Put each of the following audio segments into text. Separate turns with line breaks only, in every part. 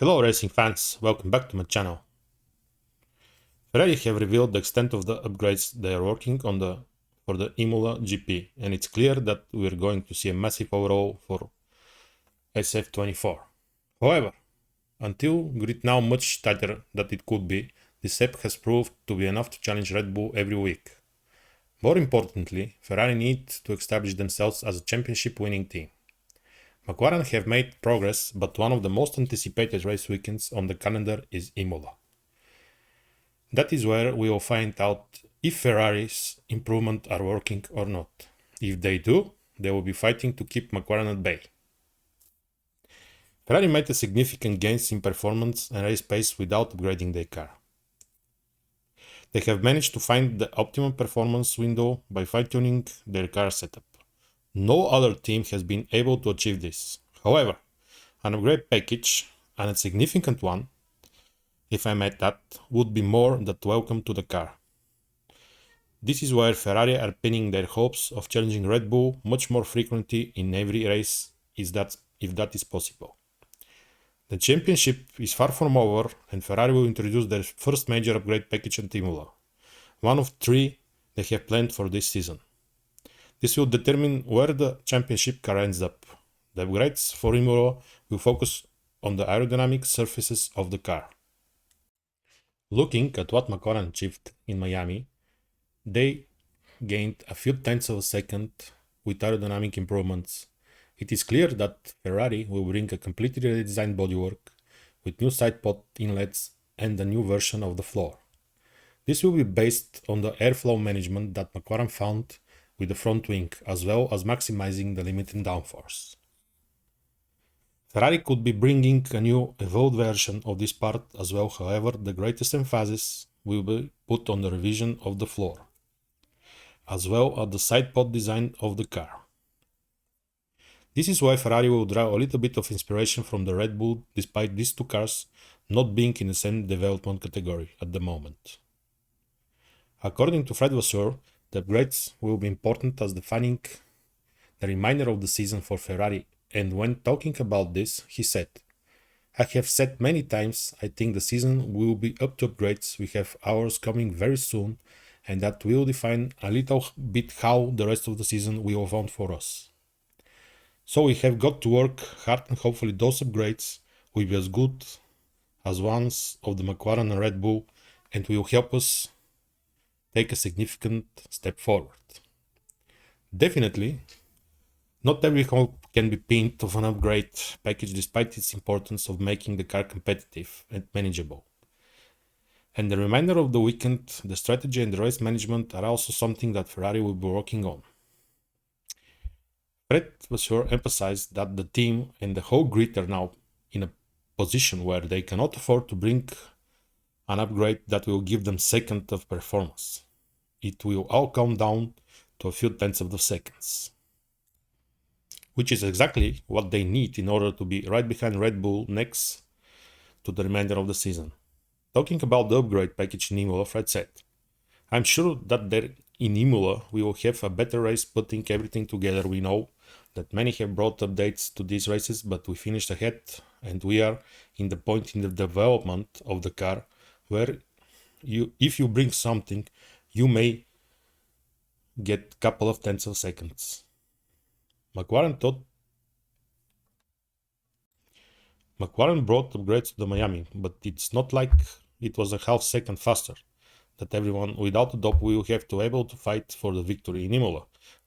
Hello racing fans, welcome back to my channel. Ferrari have revealed the extent of the upgrades they are working on for the Imola GP, and it's clear that we are going to see a massive overhaul for SF24. However, until grid now much tighter than it could be, this step has proved to be enough to challenge Red Bull every week. More importantly, Ferrari need to establish themselves as a championship winning team. McLaren have made progress, but one of the most anticipated race weekends on the calendar is Imola. That is where we will find out if Ferrari's improvements are working or not. If they do, they will be fighting to keep McLaren at bay. Ferrari made a significant gains in performance and race pace without upgrading their car. They have managed to find the optimum performance window by fine-tuning their car setup. No other team has been able to achieve this. However, an upgrade package, and a significant one, if I may that, would be more than welcome to the car. This is where Ferrari are pinning their hopes of challenging Red Bull much more frequently in every race if that is possible. The championship is far from over, and Ferrari will introduce their first major upgrade package at Imola, one of 3 they have planned for this season. This will determine where the championship car ends up. The upgrades for Imola will focus on the aerodynamic surfaces of the car. Looking at what McLaren achieved in Miami, they gained a few tenths of a second with aerodynamic improvements. It is clear that Ferrari will bring a completely redesigned bodywork with new side pod inlets and a new version of the floor. This will be based on the airflow management that McLaren found with the front wing, as well as maximizing the limiting downforce. Ferrari could be bringing a new evolved version of this part as well, however, the greatest emphasis will be put on the revision of the floor, as well as the side pod design of the car. This is why Ferrari will draw a little bit of inspiration from the Red Bull, despite these 2 cars not being in the same development category at the moment. According to Fred Vasseur, the upgrades will be important as defining the remainder of the season for Ferrari, and when talking about this, he said, "I have said many times I think the season will be up to upgrades. We have ours coming very soon, and that will define a little bit how the rest of the season will unfold for us. So we have got to work hard, and hopefully those upgrades will be as good as ones of the McLaren and Red Bull, and will help us take a significant step forward." Definitely, not every hope can be pinned of an upgrade package despite its importance of making the car competitive and manageable. And the remainder of the weekend, the strategy and the race management are also something that Ferrari will be working on. Fred Vasseur emphasized that the team and the whole grid are now in a position where they cannot afford to bring an upgrade that will give them second of performance. It will all come down to a few tenths of the seconds, which is exactly what they need in order to be right behind Red Bull next to the remainder of the season. Talking about the upgrade package in Imola, Fred said, "I'm sure that there in Imola we will have a better race putting everything together. We know that many have brought updates to these races, but we finished ahead, and we are in the point in the development of the car where if you bring something, you may get a couple of tenths of seconds." McLaren brought upgrades to the Miami, but it's not like it was a half second faster, that everyone without a doubt will have to be able to fight for the victory in Imola.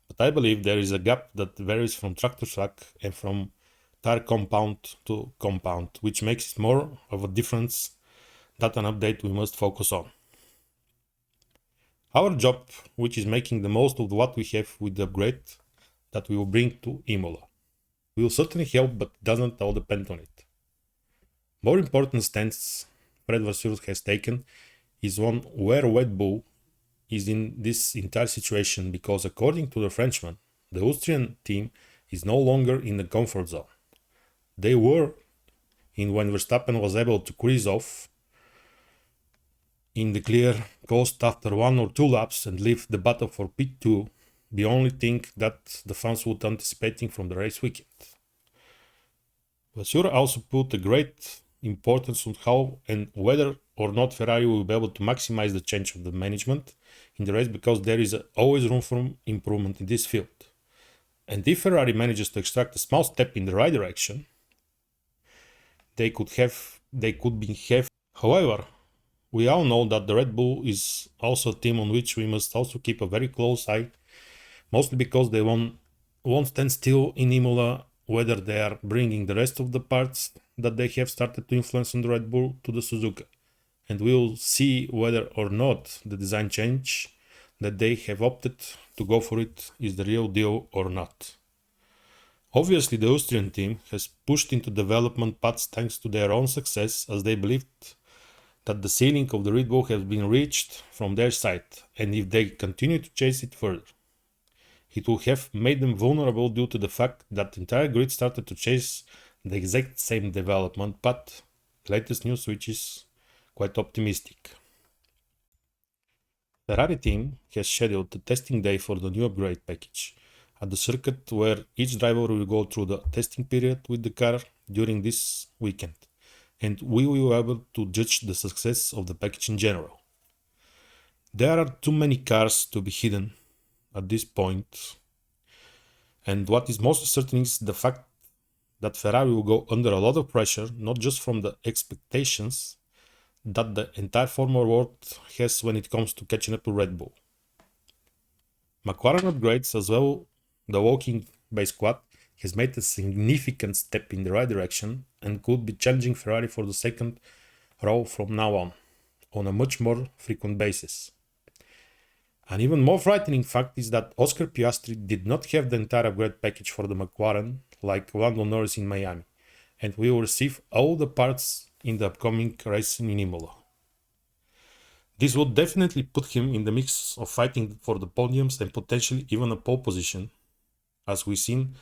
But I believe there is a gap that varies from track to track and from tire compound to compound, which makes it more of a difference that an update we must focus on. Our job, which is making the most of what we have with the upgrade that we will bring to Imola, will certainly help, but doesn't all depend on it. More important stance Fred Vasseur has taken is one where Red Bull is in this entire situation, because according to the Frenchman, the Austrian team is no longer in the comfort zone. They were in when Verstappen was able to cruise off in the clear coast after 1 or 2 laps and leave the battle for P2, the only thing that the fans would anticipating from the race weekend. Vasseur also put a great importance on how and whether or not Ferrari will be able to maximize the change of the management in the race, because there is always room for improvement in this field. And if Ferrari manages to extract a small step in the right direction, they could be have. However, we all know that the Red Bull is also a team on which we must also keep a very close eye, mostly because they won't stand still in Imola, whether they are bringing the rest of the parts that they have started to influence on the Red Bull to the Suzuka. And we'll see whether or not the design change that they have opted to go for it is the real deal or not. Obviously, the Austrian team has pushed into development paths thanks to their own success, as they believed that the ceiling of the Red Bull has been reached from their side, and if they continue to chase it further, it will have made them vulnerable due to the fact that the entire grid started to chase the exact same development path. The latest news, which is quite optimistic. The Ferrari team has scheduled the testing day for the new upgrade package at the circuit, where each driver will go through the testing period with the car during this weekend, and we will be able to judge the success of the package in general. There are too many cars to be hidden at this point, and what is most certain is the fact that Ferrari will go under a lot of pressure, not just from the expectations that the entire Formula world has when it comes to catching up to Red Bull. McLaren upgrades as well. The walking by squad has made a significant step in the right direction and could be challenging Ferrari for the second row from now on a much more frequent basis. An even more frightening fact is that Oscar Piastri did not have the entire upgrade package for the McLaren like Lando Norris in Miami, and we will receive all the parts in the upcoming race in Imola. This would definitely put him in the mix of fighting for the podiums and potentially even a pole position. As we've seen,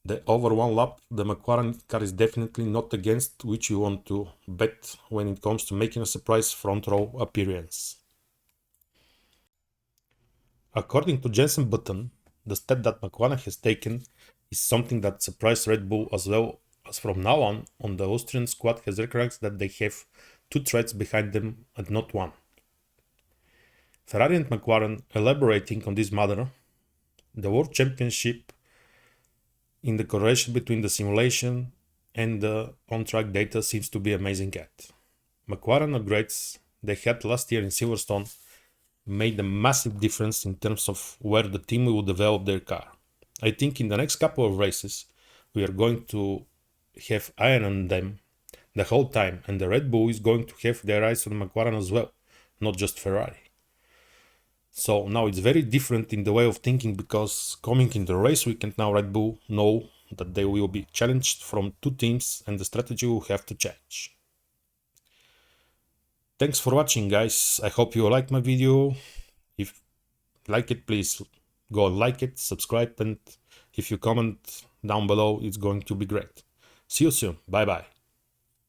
the over one lap, the McLaren car is definitely not against which you want to bet when it comes to making a surprise front row appearance. According to Jensen Button, the step that McLaren has taken is something that surprised Red Bull, as well as from now on the Austrian squad has recognized that they have two threats behind them and not one. Ferrari and McLaren elaborating on this matter, the World Championship in the correlation between the simulation and the on-track data seems to be amazing at. McLaren upgrades they had last year in Silverstone made a massive difference in terms of where the team will develop their car. I think in the next couple of races we are going to have iron on them the whole time, and the Red Bull is going to have their eyes on McLaren as well, not just Ferrari. So now it's very different in the way of thinking, because coming in the race weekend now Red Bull know that they will be challenged from two teams and the strategy will have to change. Thanks for watching, guys. I hope you liked my video. If you like it, please go like it, subscribe, and if you comment down below, it's going to be great. See you soon. Bye bye.